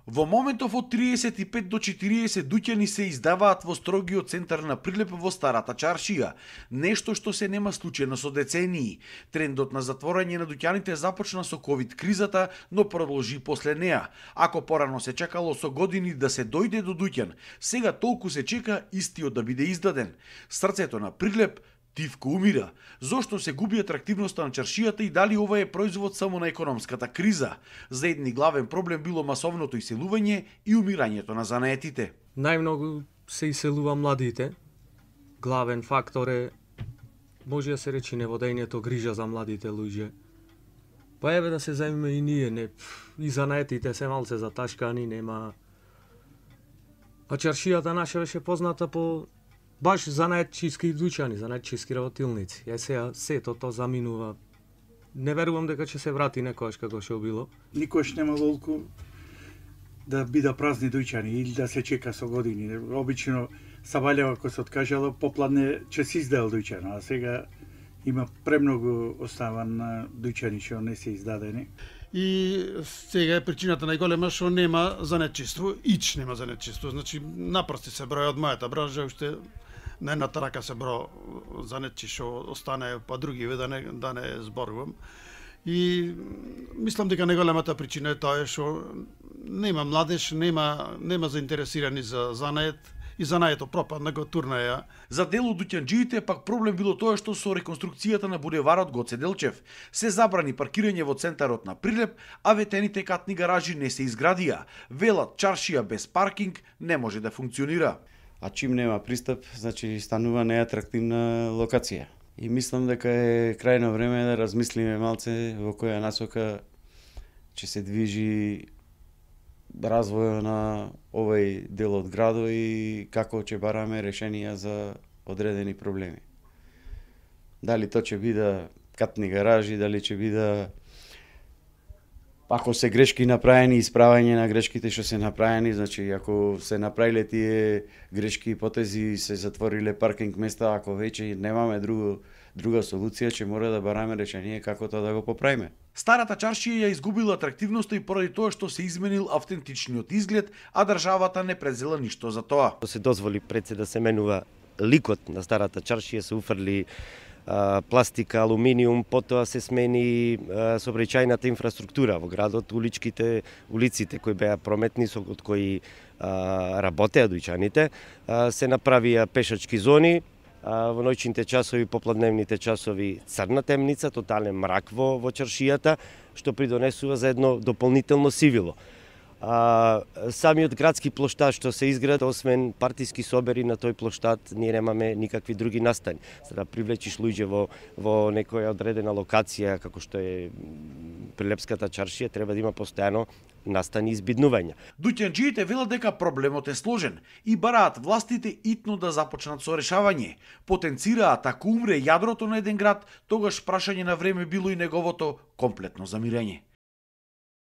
Во моментов од 35 до 40 дуќани се издаваат во строгиот центар на Прилеп во Старата чаршија, нешто што се нема случајно со децении. Трендот на затворање на дуќаните започна со ковид кризата, но продолжи после неа. Ако порано се чекало со години да се дојде до дуќан, сега толку се чека истиот да биде издаден. Срцето на Прилеп тивко умира. Зошто се губи атрактивноста на чаршијата и дали ова е производ само на економската криза? За едни главен проблем било масовното иселување и умирањето на занаетите. Најмногу се иселува младите. Главен фактор е, може да се речи, неводењето грижа за младите луѓе. Па еве да се заеме и ние, не, и занаетите се малце заташкани, нема. А чаршијата наша беше позната по баш занаетчиски дуќани, занаетчиски работилници. Сега сето то заминува. Не верувам дека ќе се врати некојаш како што било. Никош нема волку да бида празни дуќани или да се чека со години. Обично Сабаљева кој се откажала попладне ќе се издал дуќан, а сега има премногу оставан дуќани што не се издадени. И сега е причината најголема што нема занаетчиство, нема занаетчиство. Значи напрсти се број од мојата бранжа, уште на едната рака се бро занаетчи што остане, па други да не зборувам. И мислам дека најголемата причина е тоа што нема младеж, нема заинтересирани за занает, и занаето пропадна, го турнаја. За дел од дуќанџиите пак проблем било тоа што со реконструкцијата на булеварот Гоце Делчев се забрани паркирање во центарот на Прилеп, а ветените катни гаражи не се изградија. Велат чаршија без паркинг не може да функционира. А чим нема пристап, значи станува неатрактивна локација. И мислам дека е крајно време да размислиме малце во која насока ќе се движи развојот на овој дел од градот и како ќе бараме решенија за одредени проблеми. Дали тоа ќе биде катни гаражи, дали ќе биде, ако се грешки направени, исправање на грешките што се направени, значи ако се направиле тие грешки и потези, се затвориле паркинг места, ако веќе немаме друга солуција, ќе мора да бараме решение како тоа да го поправиме. Старата чаршија ја изгубила атрактивноста и поради тоа што се изменил автентичниот изглед, а државата не презела ништо за тоа. Се дозволи пред се да се менува ликот на старата чаршија, се уфрли пластика, алуминиум, потоа се смени сообраќајната инфраструктура во градот, улиците кои беа прометни, со од кои работеа дуќаните, се направија пешачки зони, во ноќните часови, попладневните часови црна темница, тотален мрак во чаршијата, што придонесува за едно дополнително сивило. Самиот градски плоштад што се изграда, освен партиски собери на тој плоштад, ние немаме никакви други настани. За да привлечиш луѓе во некоја одредена локација, како што е Прилепската чаршија, треба да има постојано настани и избиднувања. Дуќанџиите велат дека проблемот е сложен и бараат властите итно да започнат со решавање. Потенцираат ако умре јадрото на еден град, тогаш прашање на време било и неговото комплетно замирење.